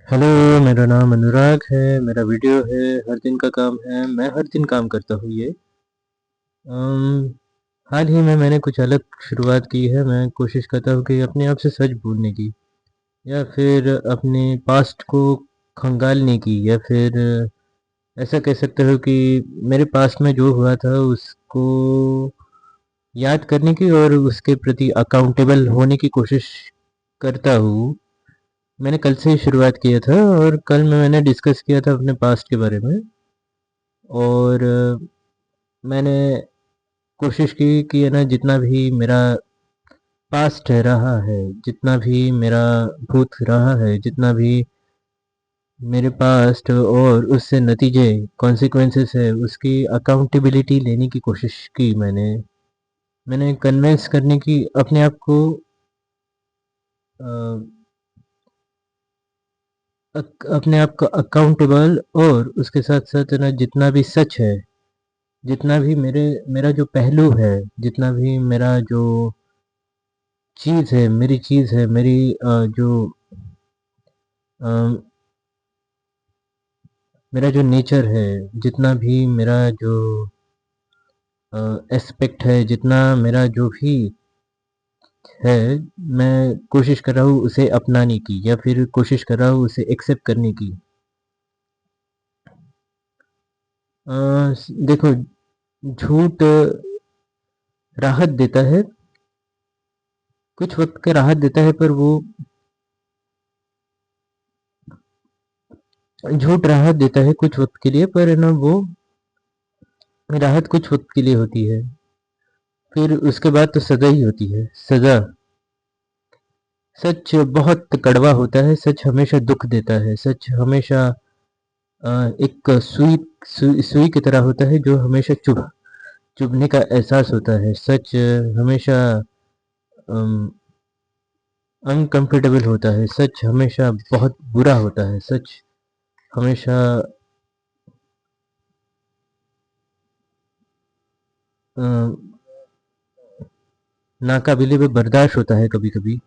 Hello, मेरा नाम अनुराग है। मेरा वीडियो है हर दिन का काम है। मैं हर दिन काम करता हूँ ये। अम, हाल ही में मैंने कुछ अलग शुरुआत की है। मैं कोशिश करता हूँ कि अपने आप से सच बोलने की, या फिर अपने पास्ट को खंगालने की, या फिर ऐसा कह सकते हो कि मेरे पास्ट में जो हुआ था उसको याद करने की और उसके प्रति अकाउंटेबल होने की कोशिश करता हूँ। मैंने कल से ही शुरुआत किया था, और कल में मैंने डिस्कस किया था अपने पास्ट के बारे में। और मैंने कोशिश की कि है ना, जितना भी मेरा पास्ट है रहा है, जितना भी मेरा भूत रहा है, जितना भी मेरे पास्ट और उससे नतीजे कॉन्सिक्वेंसेस है, उसकी अकाउंटेबिलिटी लेने की कोशिश की मैंने कन्विंस करने की अपने आप को, अपने आप को अकाउंटेबल। और उसके साथ साथ है ना, जितना भी सच है, जितना भी मेरा जो पहलू है, जितना भी मेरा जो चीज़ है, मेरी चीज़ है, मेरी जो अ, मेरा जो नेचर है, जितना भी मेरा जो एस्पेक्ट है, जितना मेरा जो भी है, मैं कोशिश कर रहा हूँ उसे अपनाने की, या फिर कोशिश कर रहा हूँ उसे एक्सेप्ट करने की। देखो, झूठ राहत देता है, कुछ वक्त का राहत देता है, पर वो झूठ राहत देता है कुछ वक्त के लिए, पर है ना, वो राहत कुछ वक्त के लिए होती है। फिर उसके बाद तो सजा ही होती है, सजा। सच बहुत कड़वा होता है, सच हमेशा दुख देता है, सच हमेशा एक सुई की तरह होता है, जो हमेशा चुभने का एहसास होता है। सच हमेशा अनकंफर्टेबल होता है, सच हमेशा बहुत बुरा होता है, सच हमेशा अ, नाकाबिले बर्दाश्त होता है, कभी कभी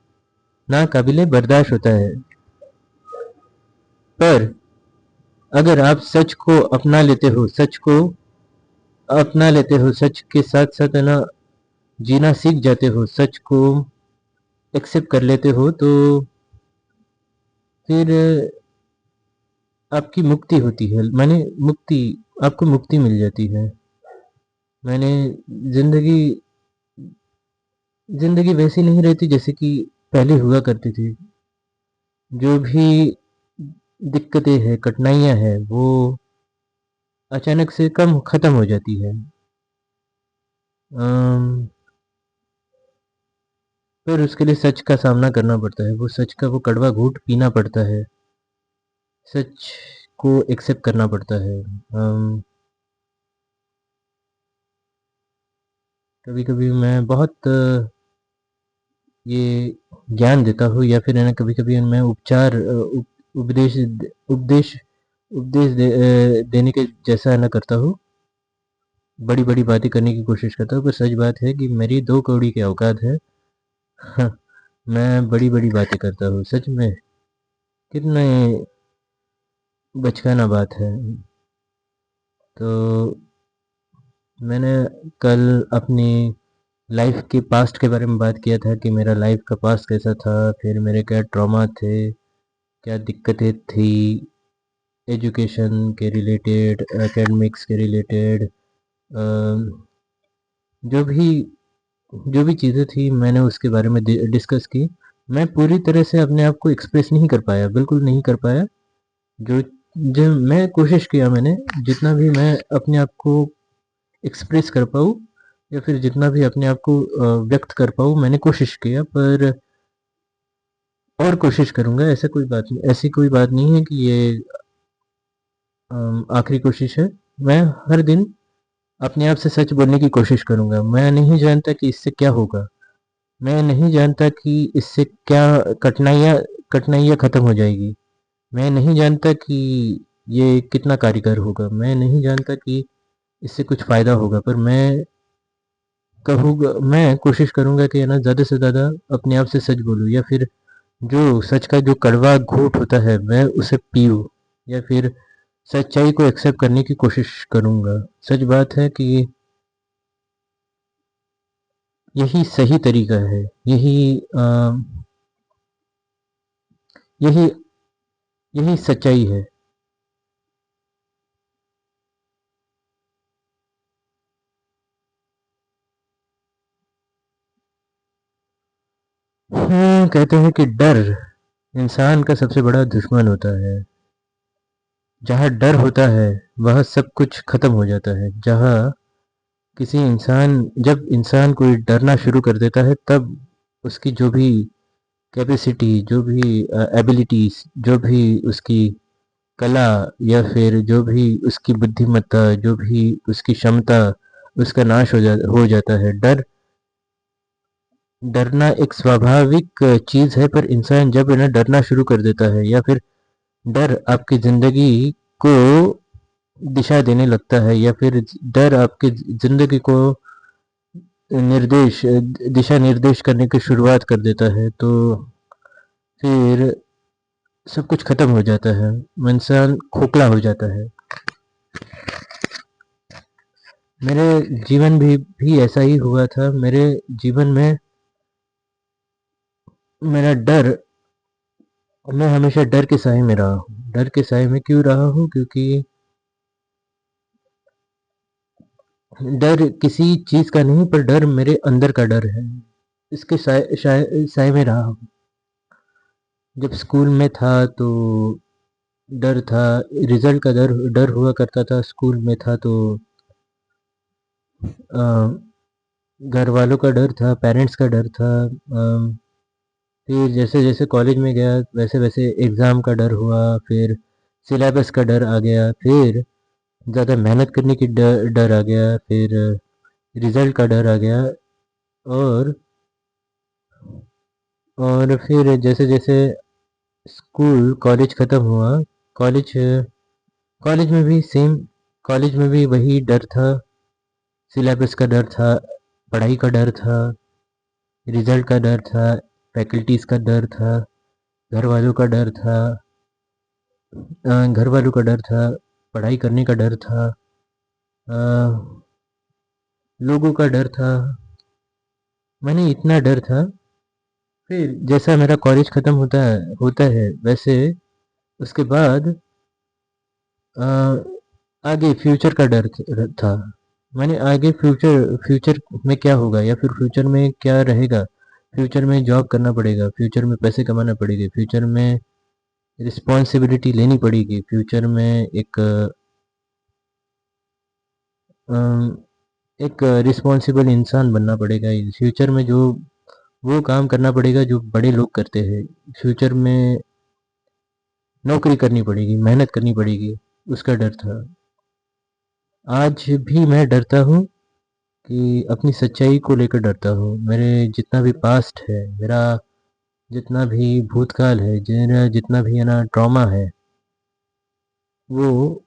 नाकाबिले बर्दाश्त होता है। पर अगर आप सच को अपना लेते हो, सच को अपना लेते हो, सच के साथ साथ है ना, जीना सीख जाते हो, सच को एक्सेप्ट कर लेते हो, तो फिर आपकी मुक्ति होती है। मुक्ति, आपको मुक्ति मिल जाती है। मैंने जिंदगी जिंदगी वैसी नहीं रहती जैसे कि पहले हुआ करती थी। जो भी दिक्कतें हैं, कठिनाइयां हैं, वो अचानक से कम खत्म हो जाती है। अम, फिर उसके लिए सच का सामना करना पड़ता है, वो सच का वो कड़वा घूंट पीना पड़ता है, सच को एक्सेप्ट करना पड़ता है। कभी कभी मैं बहुत ये ज्ञान देता हूँ, या फिर है ना, कभी कभी मैं उपदेश उपदेश देने के जैसा है ना करता हूँ। बड़ी बड़ी बातें करने की कोशिश करता हूँ, पर सच बात है कि मेरी दो कौड़ी की औकात है। मैं बड़ी बड़ी बातें करता हूँ, सच में। कितने बचकाना बात है। तो मैंने कल अपनी लाइफ के पास्ट के बारे में बात किया था कि मेरा लाइफ का पास्ट कैसा था, फिर मेरे क्या ट्रॉमा थे, क्या दिक्कतें थी, एजुकेशन के रिलेटेड, एकेडमिक्स के रिलेटेड, जो भी जो भी चीज़ें थी, मैंने उसके बारे में डिस्कस की। मैं पूरी तरह से अपने आप को एक्सप्रेस नहीं कर पाया, बिल्कुल नहीं कर पाया। जो जो मैं कोशिश किया, मैंने जितना भी मैं अपने आप को एक्सप्रेस कर पाऊँ, या फिर जितना भी अपने आप को व्यक्त कर पाऊँ, मैंने कोशिश किया। पर और कोशिश करूँगा, ऐसी कोई बात नहीं है कि ये आखिरी कोशिश है। मैं हर दिन अपने आप से सच बोलने की कोशिश करूँगा। मैं नहीं जानता कि इससे क्या होगा, मैं नहीं जानता कि इससे क्या कठिनाइयाँ कठिनाइयाँ खत्म हो जाएगी। मैं नहीं जानता कि ये कितना कारगर होगा, मैं नहीं जानता कि इससे कुछ फ़ायदा होगा, पर मैं कोशिश करूँगा कि है ना, ज़्यादा से ज़्यादा अपने आप से सच बोलूँ, या फिर जो सच का जो कड़वा घूंट होता है मैं उसे पीऊँ, या फिर सच्चाई को एक्सेप्ट करने की कोशिश करूँगा। सच बात है कि यही सही तरीका है, यही यही सच्चाई है। कहते हैं कि डर इंसान का सबसे बड़ा दुश्मन होता है। जहाँ डर होता है वहाँ सब कुछ खत्म हो जाता है। जब इंसान कोई डरना शुरू कर देता है, तब उसकी जो भी कैपेसिटी, जो भी एबिलिटीज, जो भी उसकी कला, या फिर जो भी उसकी बुद्धिमत्ता, जो भी उसकी क्षमता, उसका नाश हो जाता है। डरना एक स्वाभाविक चीज है, पर इंसान जब इन्हें डरना शुरू कर देता है, या फिर डर आपकी जिंदगी को दिशा देने लगता है, या फिर डर आपकी जिंदगी को निर्देश दिशा निर्देश करने की शुरुआत कर देता है, तो फिर सब कुछ खत्म हो जाता है। इंसान खोखला हो जाता है। मेरे जीवन भी ऐसा ही हुआ था। मेरे जीवन में मेरा डर मैं हमेशा डर के साए में रहा हूँ। डर के साए में क्यों रहा हूँ? क्योंकि डर किसी चीज का नहीं, पर डर मेरे अंदर का डर है। इसके साए में रहा हूँ। जब स्कूल में था तो डर था, रिजल्ट का डर डर हुआ करता था। स्कूल में था तो घर वालों का डर था, पेरेंट्स का डर था। फिर जैसे जैसे कॉलेज में गया, वैसे वैसे एग्ज़ाम का डर हुआ, फिर सिलेबस का डर आ गया, फिर ज़्यादा मेहनत करने की डर आ गया, फिर रिज़ल्ट का डर आ गया। और फिर जैसे जैसे स्कूल कॉलेज ख़त्म हुआ, कॉलेज कॉलेज में भी सेम कॉलेज में भी वही डर था। सिलेबस का डर था, पढ़ाई का डर था, रिज़ल्ट का डर था, फैकल्टीज़ का डर था, घर वालों का डर था, घर वालों का डर था, पढ़ाई करने का डर था, अ, लोगों का डर था। मैंने इतना डर था। फिर जैसा मेरा कॉलेज ख़त्म होता है वैसे उसके बाद अ, आगे फ्यूचर का डर था। मैंने आगे फ्यूचर फ्यूचर में क्या होगा, या फिर फ्यूचर में क्या रहेगा। फ्यूचर में जॉब करना पड़ेगा, फ्यूचर में पैसे कमाना पड़ेगा, फ्यूचर में रिस्पॉन्सिबिलिटी लेनी पड़ेगी, फ्यूचर में अम, एक रिस्पॉन्सिबल इंसान बनना पड़ेगा। फ्यूचर में जो वो काम करना पड़ेगा जो बड़े लोग करते हैं। फ्यूचर में नौकरी करनी पड़ेगी, मेहनत करनी पड़ेगी, उसका डर था। आज भी मैं डरता हूँ कि अपनी सच्चाई को लेकर डरता हूँ। मेरे जितना भी पास्ट है, मेरा जितना भी भूतकाल है, मेरा जितना भी है ना ट्रॉमा है, वो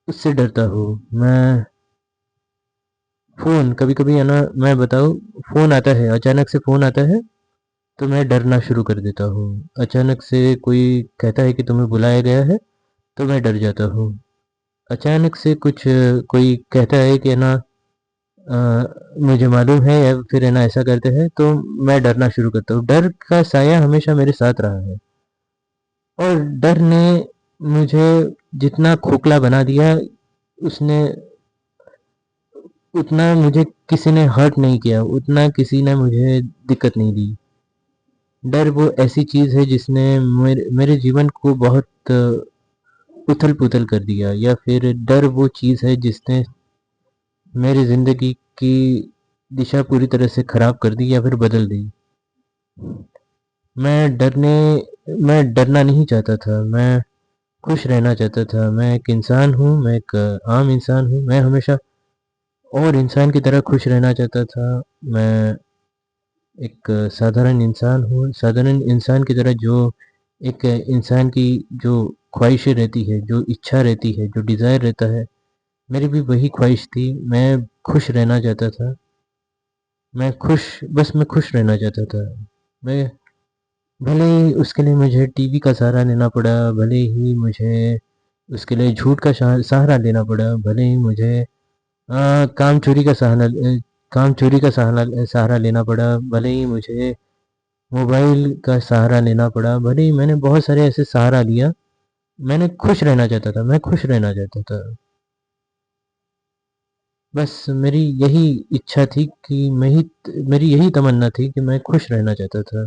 उससे डरता हूँ मैं। फ़ोन कभी-कभी है ना, मैं बताऊँ, फ़ोन आता है, अचानक से फ़ोन आता है, तो मैं डरना शुरू कर देता हूँ। अचानक से कोई कहता है कि तुम्हें बुलाया गया है, तो मैं डर जाता हूँ। अचानक से कोई कहता है कि है ना मुझे मालूम है, या फिर है ना ऐसा करते हैं, तो मैं डरना शुरू करता हूँ। डर का साया हमेशा मेरे साथ रहा है, और डर ने मुझे जितना खोखला बना दिया, उसने उतना मुझे किसी ने हर्ट नहीं किया, उतना किसी ने मुझे दिक्कत नहीं दी। डर वो ऐसी चीज़ है जिसने मेरे जीवन को बहुत उथल-पुथल कर दिया, या फिर डर वो चीज़ है जिसने मेरी ज़िंदगी की दिशा पूरी तरह से ख़राब कर दी, या फिर बदल दी। मैं डरने मैं डरना नहीं चाहता था, मैं खुश रहना चाहता था। मैं एक इंसान हूँ, मैं एक आम इंसान हूँ, मैं हमेशा और इंसान की तरह खुश रहना चाहता था। मैं एक साधारण इंसान हूँ, साधारण इंसान की तरह जो एक इंसान की जो ख्वाहिशें रहती है, जो इच्छा रहती है, जो डिज़ायर रहता है, मेरी भी वही ख्वाहिश थी। मैं खुश रहना चाहता था। मैं खुश रहना चाहता था। मैं भले ही उसके लिए मुझे टीवी का सहारा लेना पड़ा, भले ही मुझे उसके लिए झूठ का सहारा लेना पड़ा, भले ही मुझे काम चोरी का काम चोरी का सहारा लेना पड़ा, भले ही मुझे मोबाइल का सहारा लेना पड़ा, भले ही मैंने बहुत सारे ऐसे सहारा लिया। मैंने खुश रहना चाहता था, मैं खुश रहना चाहता था। बस मेरी यही इच्छा थी कि मेरी यही तमन्ना थी कि मैं खुश रहना चाहता था।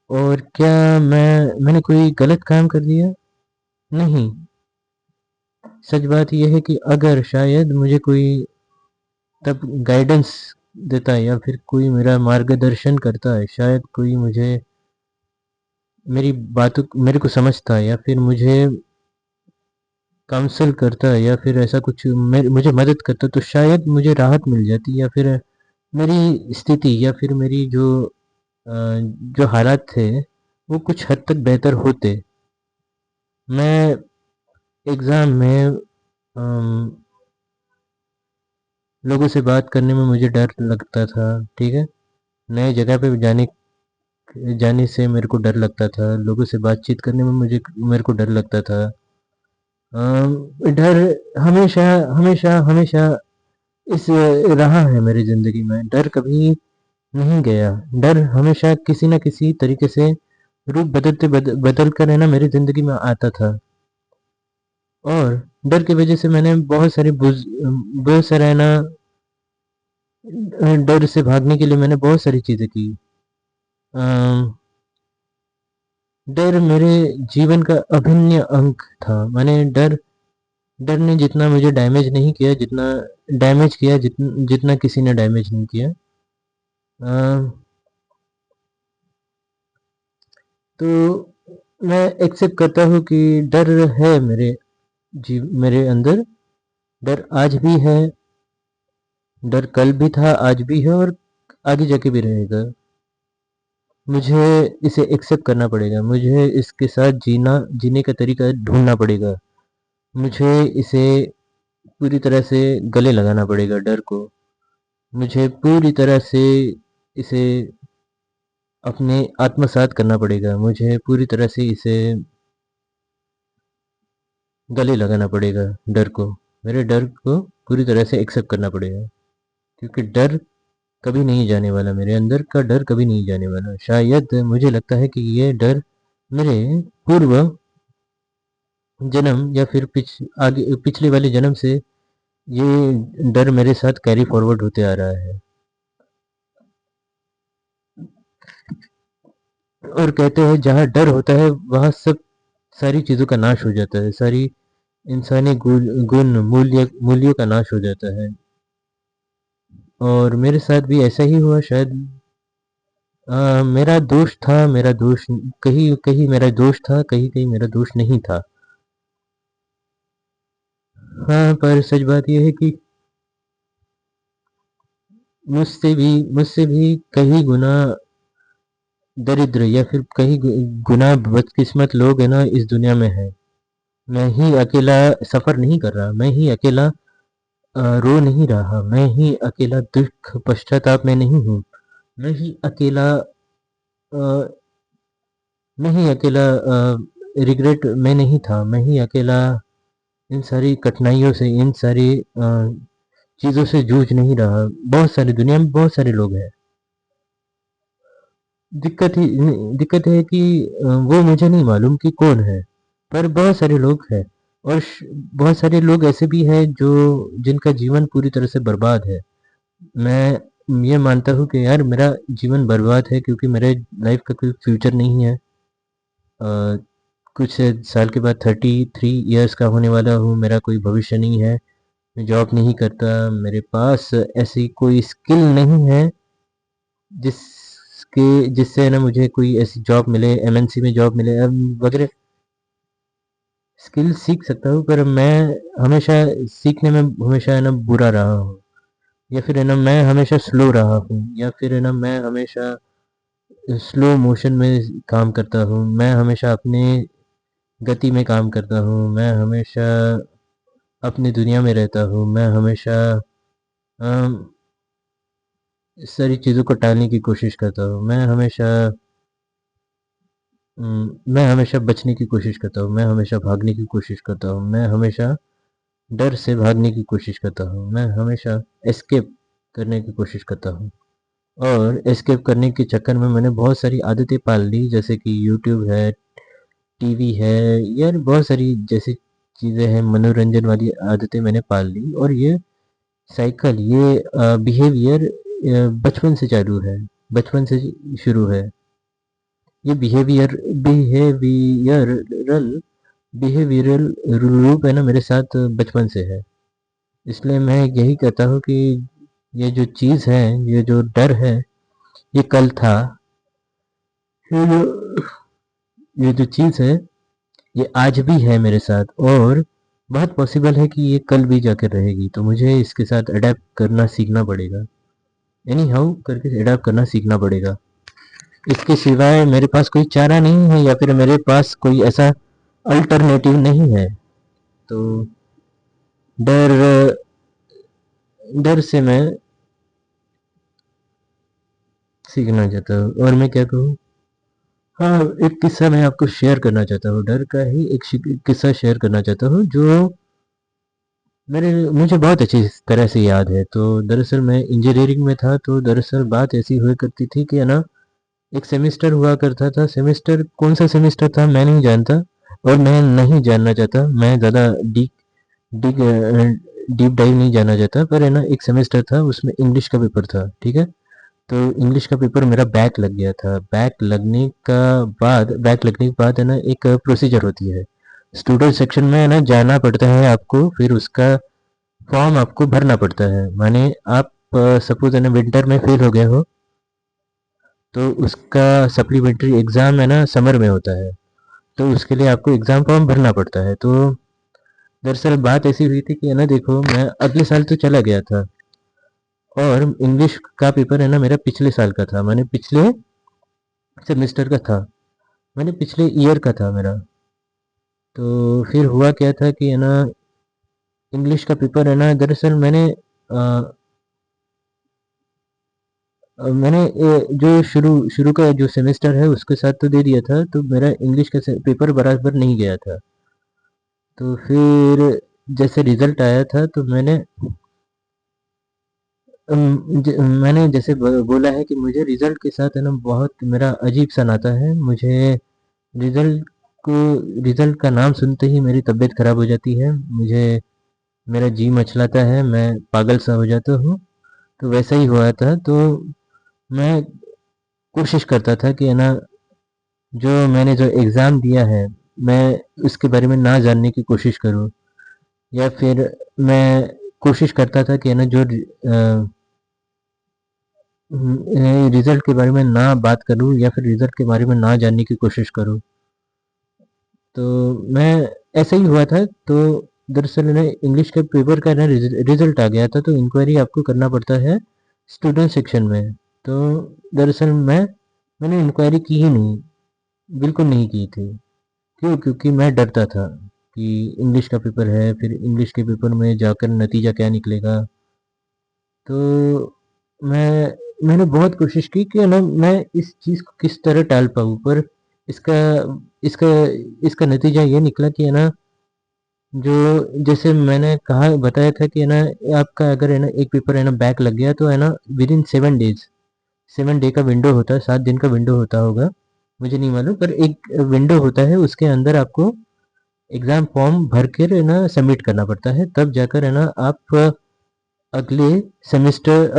और क्या मैंने कोई गलत काम कर दिया? नहीं। सच बात यह है कि अगर शायद मुझे कोई तब गाइडेंस देता है या फिर कोई मेरा मार्गदर्शन करता है, शायद कोई मुझे मेरी बातों मेरे को समझता है या फिर मुझे काउंसल करता है या फिर ऐसा कुछ मुझे मदद करता, तो शायद मुझे राहत मिल जाती या फिर मेरी स्थिति या फिर मेरी जो हालात थे वो कुछ हद तक बेहतर होते। मैं एग्ज़ाम में लोगों से बात करने में मुझे डर लगता था, ठीक है? नए जगह पे जाने जाने से मेरे को डर लगता था, लोगों से बातचीत करने में मेरे को डर लगता था। डर हमेशा हमेशा हमेशा इस रहा है मेरी ज़िंदगी में, डर कभी नहीं गया। डर हमेशा किसी न किसी तरीके से रूप बदल कर है ना मेरी ज़िंदगी में आता था। और डर की वजह से मैंने बहुत सारे है ना डर से भागने के लिए मैंने बहुत सारी चीज़ें की। डर मेरे जीवन का अभिन्न अंग था। डर ने जितना मुझे डैमेज नहीं किया, जितना किसी ने डैमेज नहीं किया। तो मैं एक्सेप्ट करता हूँ कि डर है मेरे अंदर। डर आज भी है, डर कल भी था, आज भी है और आगे जाके भी रहेगा। मुझे इसे एक्सेप्ट करना पड़ेगा, मुझे इसके साथ जीने का तरीका ढूंढना पड़ेगा। मुझे इसे पूरी तरह से गले लगाना पड़ेगा डर को। मुझे पूरी तरह से इसे अपने आत्मसात करना पड़ेगा। मुझे पूरी तरह से इसे गले लगाना पड़ेगा डर को। मेरे डर को पूरी तरह से एक्सेप्ट करना पड़ेगा, क्योंकि डर कभी नहीं जाने वाला, मेरे अंदर का डर कभी नहीं जाने वाला। शायद मुझे लगता है कि ये डर मेरे पूर्व जन्म या फिर पिछले वाले जन्म से ये डर मेरे साथ कैरी फॉरवर्ड होते आ रहा है। और कहते हैं जहाँ डर होता है वहाँ सब सारी चीज़ों का नाश हो जाता है, सारी इंसानी गुण मूल्यों का नाश हो जाता है। और मेरे साथ भी ऐसा ही हुआ शायद। मेरा दोष था, मेरा दोष कहीं कहीं मेरा दोष था, कहीं कहीं मेरा दोष नहीं था। हाँ, पर सच बात यह है कि मुझसे भी कहीं गुना दरिद्र या फिर कहीं गुना बदकिस्मत लोग है ना इस दुनिया में है। मैं ही अकेला सफर नहीं कर रहा, मैं ही अकेला रो नहीं रहा, मैं ही अकेला दुख पश्चाताप में नहीं हूँ। मैं ही अकेला अ, मैं ही अकेला रिग्रेट में नहीं था। मैं ही अकेला इन सारी कठिनाइयों से, इन सारी चीज़ों से जूझ नहीं रहा। बहुत सारी दुनिया में बहुत सारे लोग हैं। दिक्कत है कि वो मुझे नहीं मालूम कि कौन है, पर बहुत सारे लोग हैं। और बहुत सारे लोग ऐसे भी हैं जो जिनका जीवन पूरी तरह से बर्बाद है। मैं ये मानता हूँ कि यार मेरा जीवन बर्बाद है क्योंकि मेरे लाइफ का कोई फ्यूचर नहीं है। अ, कुछ साल के बाद 33 इयर्स का होने वाला हूँ, मेरा कोई भविष्य नहीं है। मैं जॉब नहीं करता, मेरे पास ऐसी कोई स्किल नहीं है जिससे ना मुझे कोई ऐसी जॉब मिले, एमएनसी में जॉब मिले वगैरह। स्किल सीख सकता हूँ, पर मैं हमेशा सीखने में हमेशा है ना बुरा रहा हूँ, या फिर है ना मैं हमेशा स्लो रहा हूँ, या फिर है ना मैं हमेशा स्लो मोशन में काम करता हूँ। मैं हमेशा अपने गति में काम करता हूँ, मैं हमेशा अपनी दुनिया में रहता हूँ। मैं हमेशा अम, इस सारी चीज़ों को टालने की कोशिश करता हूँ। मैं हमेशा बचने की कोशिश करता हूँ, मैं हमेशा भागने की कोशिश करता हूँ, मैं हमेशा डर से भागने की कोशिश करता हूँ, मैं हमेशा एस्केप करने की कोशिश करता हूँ। और एस्केप करने के चक्कर में मैंने बहुत सारी आदतें पाल ली, जैसे कि यूट्यूब है, टीवी है, यार बहुत सारी जैसी चीज़ें हैं, मनोरंजन वाली आदतें मैंने पाल ली। और ये साइकिल, ये बिहेवियर बचपन से चालू है, बचपन से शुरू है। ये बिहेवियरल बिहेवियरल रूप है ना, मेरे साथ बचपन से है। इसलिए मैं यही कहता हूँ कि ये जो चीज़ है, ये जो डर है, ये कल था। ये जो ये जो चीज़ है, ये आज भी है मेरे साथ, और बहुत पॉसिबल है कि ये कल भी जाकर रहेगी। तो मुझे इसके साथ अडेप्ट करना सीखना पड़ेगा, एनी हाउ करके अडेप्ट करना सीखना पड़ेगा। इसके सिवाय मेरे पास कोई चारा नहीं है, या फिर मेरे पास कोई ऐसा अल्टरनेटिव नहीं है। तो डर डर से मैं सीखना चाहता हूँ। और मैं क्या कहूँ, हाँ, एक किस्सा मैं आपको शेयर करना चाहता हूँ, डर का ही एक किस्सा शेयर करना चाहता हूँ, जो मेरे मुझे बहुत अच्छी तरह से याद है। तो दरअसल मैं इंजीनियरिंग में था, तो दरअसल बात ऐसी हुआ करती थी कि है ना, एक सेमेस्टर हुआ करता था। सेमेस्टर कौन सा सेमेस्टर था मैं नहीं जानता, और मैं नहीं जानना चाहता। मैं ज़्यादा डीप डीप डाइव नहीं जाना चाहता, पर है ना, एक सेमेस्टर था, उसमें इंग्लिश का पेपर था, ठीक है। तो इंग्लिश का पेपर मेरा बैक लग गया था। बैक लगने के बाद है ना, एक प्रोसीजर होती है, स्टूडेंट सेक्शन में है ना जाना पड़ता है आपको, फिर उसका फॉर्म आपको भरना पड़ता है। माने आप सपोज है ना विंटर में फेल हो गए हो, तो उसका सप्लीमेंट्री एग्ज़ाम है ना समर में होता है, तो उसके लिए आपको एग्ज़ाम फॉर्म भरना पड़ता है। तो दरअसल बात ऐसी हुई थी कि है ना, देखो, मैं अगले साल तो चला गया था, और इंग्लिश का पेपर है ना मेरा पिछले साल का था, मैंने पिछले सेमेस्टर का था, मैंने पिछले ईयर का था मेरा। तो फिर हुआ क्या था कि है ना, इंग्लिश का पेपर है ना, दरअसल जो शुरू शुरू का जो सेमेस्टर है उसके साथ तो दे दिया था, तो मेरा इंग्लिश का पेपर बराबर नहीं गया था। तो फिर जैसे रिजल्ट आया था, तो मैंने जैसे बोला है कि मुझे रिजल्ट के साथ है ना बहुत मेरा अजीब सा नाता है। मुझे रिजल्ट को रिजल्ट का नाम सुनते ही मेरी तबीयत खराब हो जाती है, मुझे मेरा जी मचलाता है, मैं पागल सा हो जाता हूँ। तो वैसा ही हुआ था। तो मैं कोशिश करता था कि है ना, जो मैंने जो एग्ज़ाम दिया है, मैं उसके बारे में ना जानने की कोशिश करूँ, या फिर मैं कोशिश करता था कि है ना, जो रिज़ल्ट के बारे में ना बात करूँ, या फिर रिज़ल्ट के बारे में ना जानने की कोशिश करूँ। तो मैं ऐसा ही हुआ था। तो दरअसल ना इंग्लिश के पेपर का ना रिज़ल्ट आ गया था, तो इंक्वायरी आपको करना पड़ता है स्टूडेंट सेक्शन में। तो दरअसल मैंने इंक्वायरी की ही नहीं, बिल्कुल नहीं की थी। क्यों? क्योंकि मैं डरता था कि इंग्लिश का पेपर है, फिर इंग्लिश के पेपर में जाकर नतीजा क्या निकलेगा। तो मैंने बहुत कोशिश की कि ना मैं इस चीज़ को किस तरह टाल पाऊँ, पर इसका इसका इसका नतीजा ये निकला कि है ना, जो जैसे मैंने कहा बताया था कि है ना, आपका अगर है ना एक पेपर है ना बैक लग गया, तो है ना विद इन 7 डेज, 7 डे का विंडो होता है, 7 दिन का विंडो होता होगा, मुझे नहीं मालूम, पर एक विंडो होता है, उसके अंदर आपको एग्ज़ाम फॉर्म भर कर है ना सबमिट करना पड़ता है, तब जाकर है ना आप अगले सेमेस्टर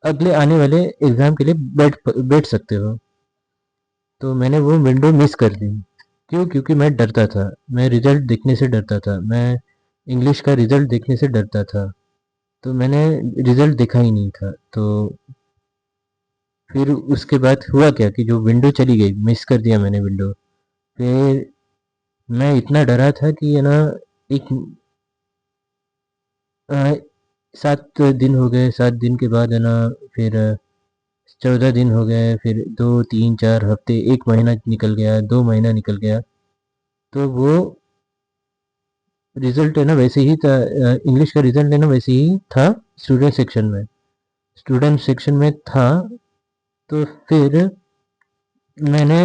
अगले आने वाले एग्ज़ाम के लिए बैठ सकते हो। तो मैंने वो विंडो मिस कर दी। क्यों? क्योंकि मैं डरता था, मैं रिज़ल्ट देखने से डरता था, मैं इंग्लिश का रिज़ल्ट देखने से डरता था। तो मैंने रिज़ल्ट देखा ही नहीं था। तो फिर उसके बाद हुआ क्या कि जो विंडो चली गई, मिस कर दिया मैंने विंडो। फिर मैं इतना डरा था कि है ना, एक अ, 7 दिन हो गए, 7 दिन के बाद है ना, फिर 14 दिन हो गए, फिर 2, 3, 4 हफ्ते, 1 महीना निकल गया, 2 महीना निकल गया। तो वो रिजल्ट है ना वैसे ही था, इंग्लिश का रिजल्ट है ना वैसे ही था स्टूडेंट सेक्शन में। स्टूडेंट सेक्शन में था। तो फिर मैंने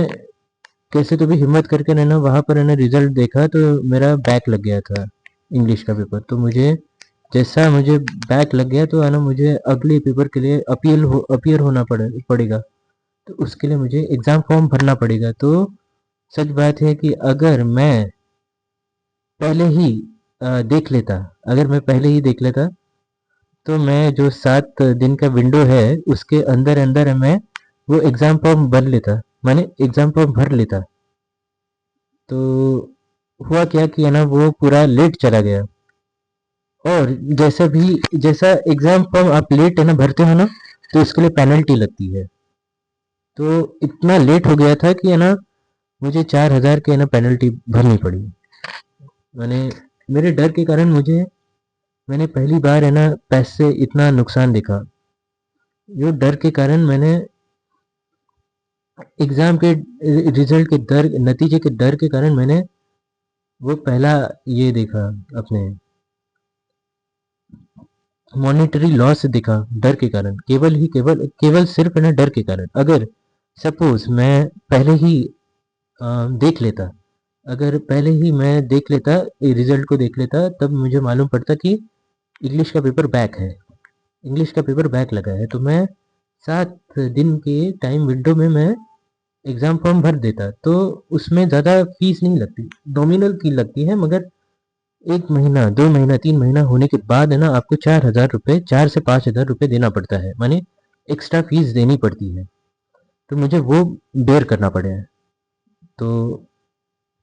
कैसे तो भी हिम्मत करके ना वहाँ पर है ना रिजल्ट देखा, तो मेरा बैक लग गया था इंग्लिश का पेपर। तो जैसा मुझे बैक लग गया, तो है ना मुझे अगले पेपर के लिए अपीयर होना पड़ेगा। तो उसके लिए मुझे एग्ज़ाम फॉर्म भरना पड़ेगा। तो सच बात है कि पहले ही देख लेता अगर मैं पहले ही देख लेता, तो मैं जो 7 दिन का विंडो है उसके अंदर अंदर मैं वो एग्ज़ाम फॉर्म भर लेता, मैंने एग्ज़ाम फॉर्म भर लेता। तो हुआ क्या कि है ना वो पूरा लेट चला गया। और जैसा एग्ज़ाम फॉर्म आप लेट है ना भरते हो ना, तो उसके लिए पेनल्टी लगती है। तो इतना लेट हो गया था कि है ना मुझे 4,000 की है ना पेनल्टी भरनी पड़ी। मैंने मेरे डर के कारण मैंने पहली बार है ना पैसे इतना नुकसान देखा। जो डर के कारण मैंने एग्ज़ाम के रिजल्ट के डर, नतीजे के डर के कारण मैंने वो पहला ये देखा, अपने मॉनेटरी लॉस दिखा डर के कारण। केवल सिर्फ है ना डर के कारण। अगर सपोज मैं पहले ही देख लेता, अगर पहले ही मैं देख लेता, रिजल्ट को देख लेता, तब मुझे मालूम पड़ता कि इंग्लिश का पेपर बैक है, इंग्लिश का पेपर बैक लगा है, तो मैं 7 दिन के टाइम विंडो में मैं एग्ज़ाम फॉर्म भर देता। तो उसमें ज़्यादा फीस नहीं लगती, नॉमिनल फी लगती है, मगर 1 महीना 2 महीना 3 महीना होने के बाद है ना आपको 4,000 रुपये, 4 से 5 हज़ार रुपये देना पड़ता है, माने एक्स्ट्रा फीस देनी पड़ती है। तो मुझे वो बेयर करना पड़ा है। तो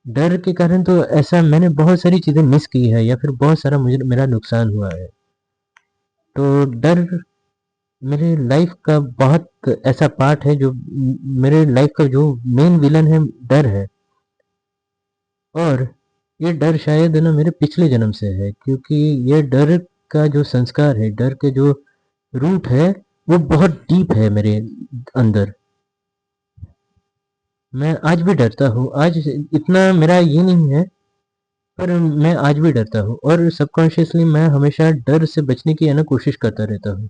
डर के कारण तो ऐसा मैंने बहुत सारी चीज़ें मिस की है, या फिर बहुत सारा मुझे मेरा नुकसान हुआ है। तो डर मेरे लाइफ का बहुत ऐसा पार्ट है, जो मेरे लाइफ का जो मेन विलन है, डर है। और ये डर शायद है ना मेरे पिछले जन्म से है, क्योंकि ये डर का जो संस्कार है, डर के जो रूट है, वो बहुत डीप है मेरे अंदर। मैं आज भी डरता हूँ, आज इतना मेरा ये नहीं है, पर मैं आज भी डरता हूँ। और सबकॉन्शियसली मैं हमेशा डर से बचने की है ना कोशिश करता रहता हूँ।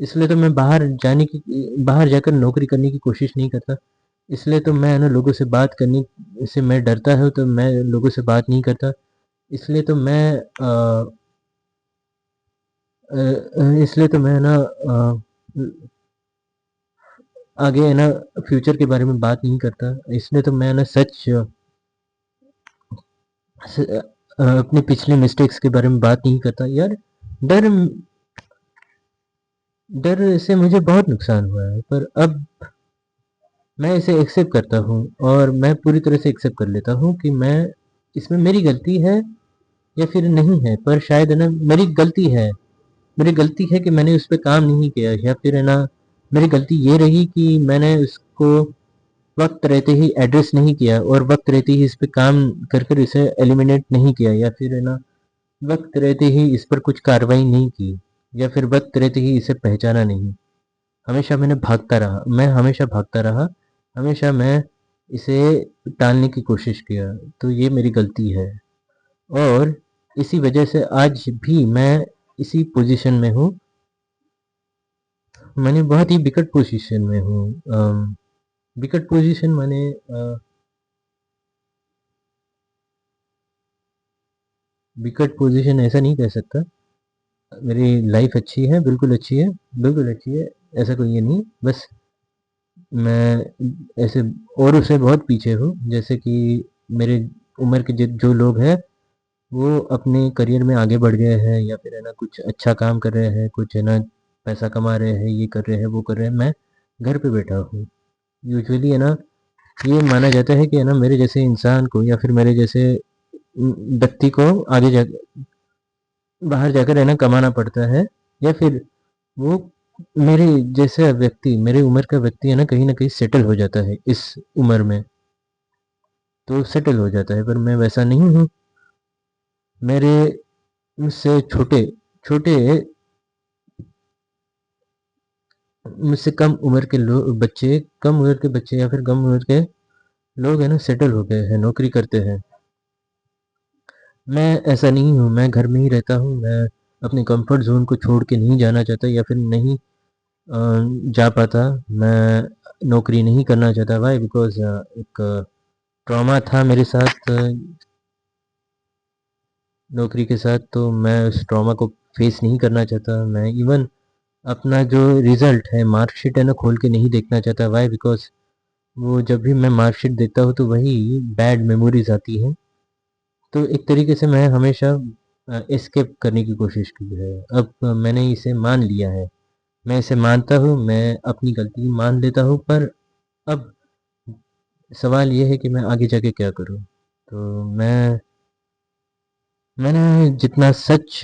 इसलिए तो मैं बाहर जाकर नौकरी करने की कोशिश नहीं करता। इसलिए तो मैं है ना लोगों से बात करने से मैं डरता हूँ, तो मैं लोगों से बात नहीं करता। इसलिए तो मैं है ना आगे है ना फ्यूचर के बारे में बात नहीं करता। इसलिए तो मैं है ना अपने पिछले मिस्टेक्स के बारे में बात नहीं करता यार। डर डर से मुझे बहुत नुकसान हुआ है, पर अब मैं इसे एक्सेप्ट करता हूँ, और मैं पूरी तरह से एक्सेप्ट कर लेता हूँ कि मैं इसमें मेरी गलती है या फिर नहीं है। पर शायद है ना मेरी गलती है कि मैंने उस पर काम नहीं किया, या फिर है ना मेरी गलती ये रही कि मैंने उसको वक्त रहते ही एड्रेस नहीं किया, और वक्त रहते ही इस पे काम कर कर इसे एलिमिनेट नहीं किया, या फिर है ना वक्त रहते ही इस पर कुछ कार्रवाई नहीं की, या फिर वक्त रहते ही इसे पहचाना नहीं। मैं हमेशा भागता रहा, हमेशा मैं इसे टालने की कोशिश किया। तो ये मेरी गलती है, और इसी वजह से आज भी मैं इसी पोजीशन में हूँ। मैंने बहुत ही विकट पोजीशन में हूँ। विकट पोजीशन माने विकट पोजीशन ऐसा नहीं कह सकता। मेरी लाइफ अच्छी है, बिल्कुल अच्छी है, बिल्कुल अच्छी है। ऐसा कोई ये नहीं, बस मैं ऐसे औरों से बहुत पीछे हूँ। जैसे कि मेरे उम्र के जो लोग हैं, वो अपने करियर में आगे बढ़ गए हैं, या फिर है ना कुछ अच्छा काम कर रहे हैं, कुछ है ना पैसा कमा रहे हैं, ये कर रहे हैं, वो कर रहे हैं। मैं घर पे बैठा हूँ। यूजुअली है ना ये माना जाता है कि है ना मेरे जैसे इंसान को, या फिर मेरे जैसे व्यक्ति को बाहर जाकर है ना कमाना पड़ता है, या फिर वो मेरे जैसा व्यक्ति, मेरे उम्र का व्यक्ति है ना कहीं सेटल हो जाता है इस उम्र में। तो सेटल हो जाता है, पर मैं वैसा नहीं हूँ। मेरे मुझसे छोटे छोटे मुझसे कम उम्र के बच्चे या फिर कम उम्र के लोग है ना सेटल हो गए हैं, नौकरी करते हैं। मैं ऐसा नहीं हूँ, मैं घर में ही रहता हूँ। मैं अपने कंफर्ट जोन को छोड़ के नहीं जाना चाहता, या फिर नहीं जा पाता। मैं नौकरी नहीं करना चाहता। वाई? बिकॉज़ एक ट्रॉमा था मेरे साथ नौकरी के साथ, तो मैं उस ट्रॉमा को फेस नहीं करना चाहता। मैं इवन अपना जो रिज़ल्ट है, मार्कशीट है ना, खोल के नहीं देखना चाहता। वाई? बिकॉज़ वो जब भी मैं मार्कशीट देखता हूँ तो वही बैड मेमोरीज़ आती हैं। तो एक तरीके से मैं हमेशा एस्केप करने की कोशिश की है। अब मैंने इसे मान लिया है। मैं इसे मानता हूँ, मैं अपनी गलती मान लेता हूँ, पर अब सवाल ये है कि मैं आगे जाके क्या करूँ? तो मैंने जितना सच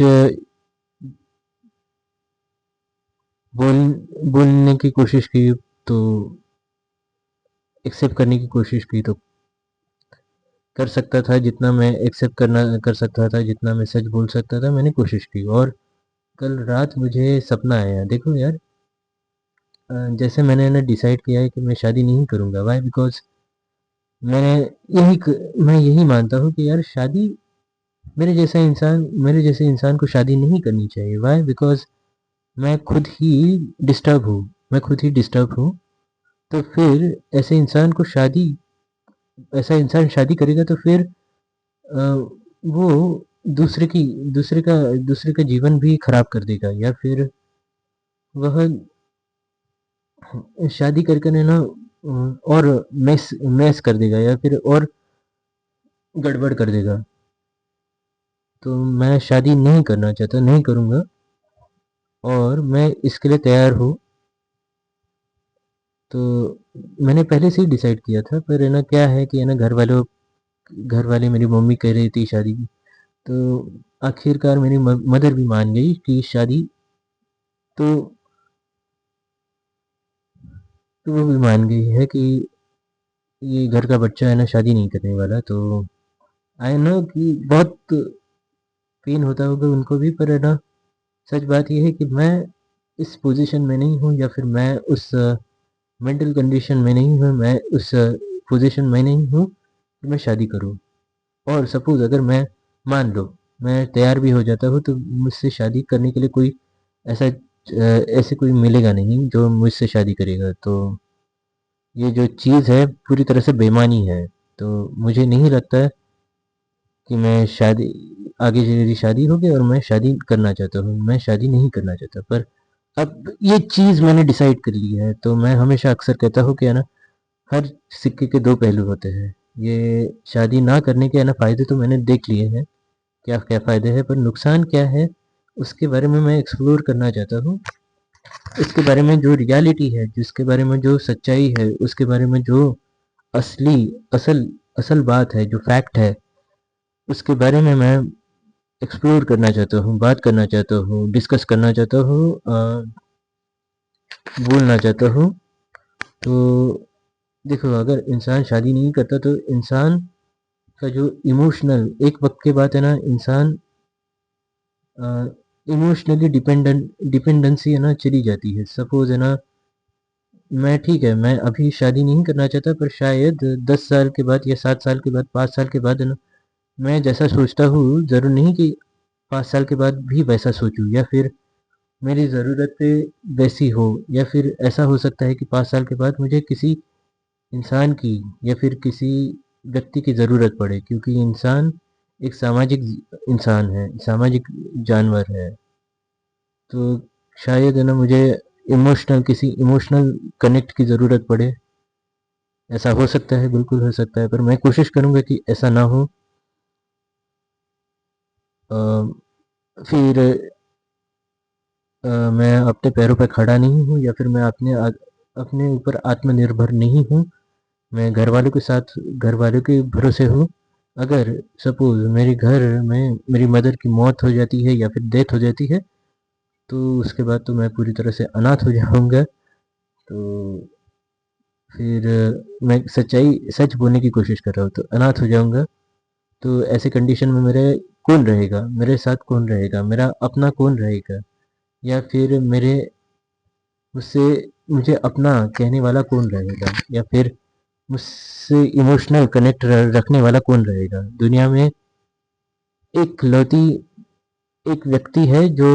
बोल बोलने की कोशिश की, तो एक्सेप्ट करने की कोशिश की, तो कर सकता था जितना मैं एक्सेप्ट करना कर सकता था, जितना मैं सच बोल सकता था, मैंने कोशिश की। और कल रात मुझे सपना आया। देखो यार, जैसे मैंने ना डिसाइड किया है कि मैं शादी नहीं करूँगा। व्हाई? बिकॉज़ मैंने मैं यही मानता हूँ कि यार शादी मेरे जैसे इंसान को शादी नहीं करनी चाहिए। व्हाई? बिकॉज़ मैं खुद ही डिस्टर्ब हूँ। मैं खुद ही डिस्टर्ब हूँ। तो फिर ऐसा इंसान शादी करेगा तो फिर वो दूसरे की दूसरे का जीवन भी खराब कर देगा, या फिर वह शादी कर कर है ना और मैस कर देगा, या फिर और गड़बड़ कर देगा। तो मैं शादी नहीं करना चाहता, नहीं करूँगा, और मैं इसके लिए तैयार हूँ। तो मैंने पहले से ही डिसाइड किया था, पर है ना क्या है कि है ना घर वाले मेरी मम्मी कह रही थी शादी की। तो आखिरकार मेरी मदर भी मान गई कि शादी, तो तो वो भी मान गई है कि ये घर का बच्चा है ना शादी नहीं करने वाला। तो आई नो कि बहुत पेन होता होगा उनको भी, पर है ना सच बात ये है कि मैं इस पोजीशन में नहीं हूँ, या फिर मैं उस मेंटल कंडीशन में नहीं हूँ, मैं उस पोजीशन में नहीं हूँ कि मैं शादी करूँ। और सपोज़ अगर मैं मान लो मैं तैयार भी हो जाता हूँ, तो मुझसे शादी करने के लिए कोई ऐसे कोई मिलेगा नहीं जो मुझसे शादी करेगा। तो ये जो चीज़ है पूरी तरह से बेईमानी है। तो मुझे नहीं लगता है कि मैं शादी आगे मेरी शादी होगी और मैं शादी करना चाहता हूँ। मैं शादी नहीं करना चाहता, पर अब ये चीज़ मैंने डिसाइड कर ली है। तो मैं हमेशा अक्सर कहता हूँ कि है ना, हर सिक्के के दो पहलू होते हैं। ये शादी ना करने के है ना फ़ायदे तो मैंने देख लिए हैं, क्या-क्या फ़ायदे हैं, पर नुकसान क्या है उसके बारे में मैं एक्सप्लोर करना चाहता हूँ। इसके बारे में जो रियलिटी है, जिसके बारे में जो सच्चाई है, उसके बारे में जो असली असल असल बात है, जो फैक्ट है, उसके बारे में मैं एक्सप्लोर करना चाहता हूँ, बात करना चाहता हूँ, डिस्कस करना चाहता हूँ, बोलना चाहता हूँ। तो देखो, अगर इंसान शादी नहीं करता तो इंसान का जो इमोशनल एक वक़्त के बाद है ना, इंसान इमोशनली डिपेंडेंसी है ना चली जाती है। सपोज़ है ना, ठीक है, मैं अभी शादी नहीं करना चाहता, पर शायद 10 साल के बाद या 7 साल के बाद, 5 साल के बाद है ना, मैं जैसा सोचता हूँ, ज़रूर नहीं कि 5 साल के बाद भी वैसा सोचूँ, या फिर मेरी ज़रूरतें वैसी हो, या फिर ऐसा हो सकता है कि 5 साल के बाद मुझे किसी इंसान की या फिर किसी व्यक्ति की ज़रूरत पड़े, क्योंकि इंसान एक सामाजिक इंसान है, सामाजिक जानवर है। तो शायद है ना मुझे किसी इमोशनल कनेक्ट की ज़रूरत पड़े। ऐसा हो सकता है, बिल्कुल हो सकता है, पर मैं कोशिश करूँगा कि ऐसा ना हो। अ, फिर मैं अपने पैरों पे खड़ा नहीं हूँ, या फिर मैं अपने ऊपर आत्मनिर्भर नहीं हूँ। मैं घर वालों के भरोसे हूँ। अगर सपोज़ मेरे घर में मेरी मदर की मौत हो जाती है या फिर डेथ हो जाती है, तो उसके बाद तो मैं पूरी तरह से अनाथ हो जाऊँगा। तो फिर मैं सच बोलने की कोशिश कर रहा हूँ, तो अनाथ हो जाऊँगा। तो ऐसे कंडीशन में मेरे कौन रहेगा? मेरे साथ कौन रहेगा? मेरा अपना कौन रहेगा? या फिर मुझसे मुझे अपना कहने वाला कौन रहेगा? या फिर मुझसे इमोशनल कनेक्ट रखने वाला कौन रहेगा? दुनिया में एक लौती एक व्यक्ति है जो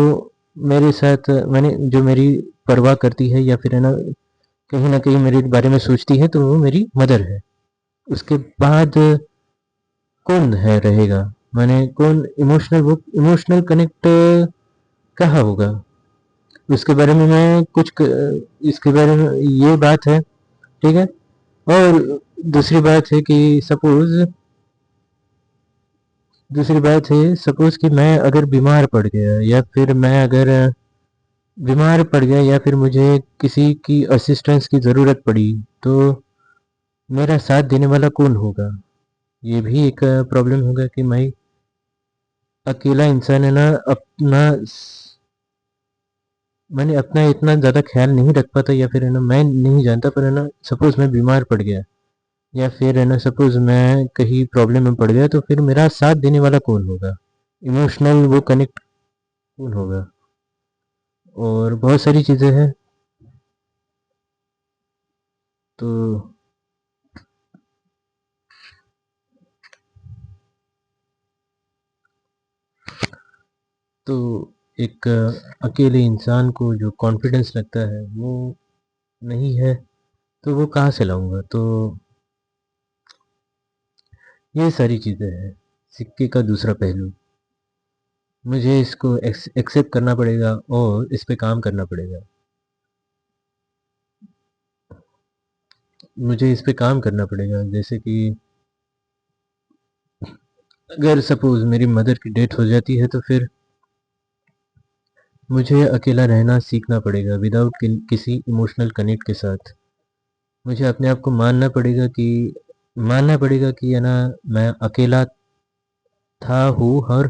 मेरे साथ मैंने जो मेरी परवाह करती है या फिर है ना कहीं मेरे बारे में सोचती है, तो वो मेरी मदर है। उसके बाद कौन है रहेगा, मैंने कौन इमोशनल कनेक्ट कहाँ होगा, उसके बारे में मैं इसके बारे में ये बात है, ठीक है। और दूसरी बात है, सपोज कि मैं अगर बीमार पड़ गया या फिर मैं अगर बीमार पड़ गया या फिर मुझे किसी की असिस्टेंस की ज़रूरत पड़ी, तो मेरा साथ देने वाला कौन होगा। ये भी एक प्रॉब्लम होगा कि मैं अकेला इंसान है ना, अपना मैंने अपना इतना ज़्यादा ख्याल नहीं रख पाता, या फिर है ना मैं नहीं जानता, पर है ना सपोज मैं बीमार पड़ गया या फिर है ना सपोज मैं कहीं प्रॉब्लम में पड़ गया, तो फिर मेरा साथ देने वाला कौन होगा, इमोशनल वो कनेक्ट कौन होगा। और बहुत सारी चीज़ें हैं। तो तो एक अकेले इंसान को जो कॉन्फिडेंस लगता है वो नहीं है, तो वो कहाँ से लाऊंगा। तो ये सारी चीज़ें हैं, सिक्के का दूसरा पहलू। मुझे इसको एक्सेप्ट करना पड़ेगा और इस पे काम करना पड़ेगा। मुझे इस पे काम करना पड़ेगा, जैसे कि अगर सपोज मेरी मदर की डेथ हो जाती है, तो फिर मुझे अकेला रहना सीखना पड़ेगा विदाउट किसी इमोशनल कनेक्ट के साथ। मुझे अपने आप को मानना पड़ेगा कि है ना मैं अकेला था, हूँ और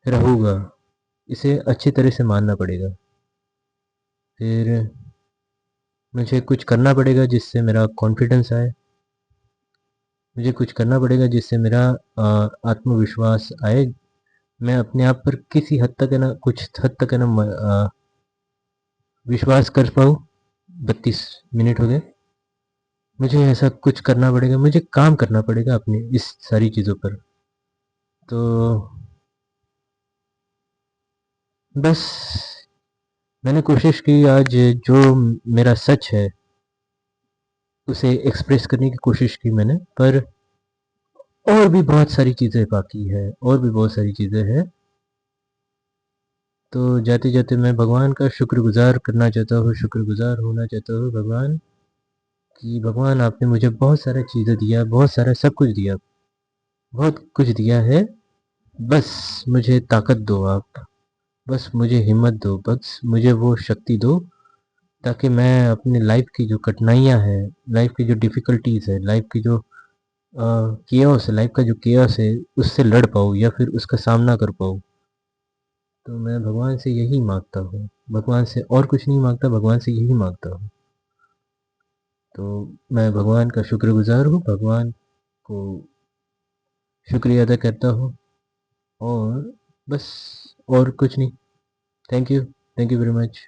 रहूँगा। इसे अच्छी तरह से मानना पड़ेगा। फिर मुझे कुछ करना पड़ेगा जिससे मेरा कॉन्फिडेंस आए। मुझे कुछ करना पड़ेगा जिससे मेरा आत्मविश्वास आए। मैं अपने आप पर किसी हद तक है ना, कुछ हद तक है ना विश्वास कर पाऊँ। 32 मिनट हो गए। मुझे ऐसा कुछ करना पड़ेगा, मुझे काम करना पड़ेगा अपनी इस सारी चीज़ों पर। तो बस मैंने कोशिश की आज, जो मेरा सच है उसे एक्सप्रेस करने की कोशिश की मैंने, पर और भी बहुत सारी चीज़ें बाकी है, और भी बहुत सारी चीज़ें हैं। तो जाते जाते मैं भगवान का शुक्रगुजार करना चाहता हूँ, शुक्रगुजार होना चाहता हूँ भगवान कि भगवान आपने मुझे बहुत सारा चीज़ें दिया, बहुत सारा सब कुछ दिया, बहुत कुछ दिया है। बस मुझे ताकत दो आप, बस मुझे हिम्मत दो, बस मुझे वो शक्ति दो, ताकि मैं अपनी लाइफ की जो कठिनाइयाँ हैं, लाइफ की जो डिफ़िकल्टीज़ है, लाइफ की जो केओस है, लाइफ का जो केओस है, उससे लड़ पाऊँ या फिर उसका सामना कर पाऊँ। तो मैं भगवान से यही माँगता हूँ, भगवान से और कुछ नहीं माँगता, भगवान से यही माँगता हूँ। तो मैं भगवान का शुक्रगुज़ार हूँ, भगवान को शुक्रिया अदा करता हूँ, और बस और कुछ नहीं। Thank you very much.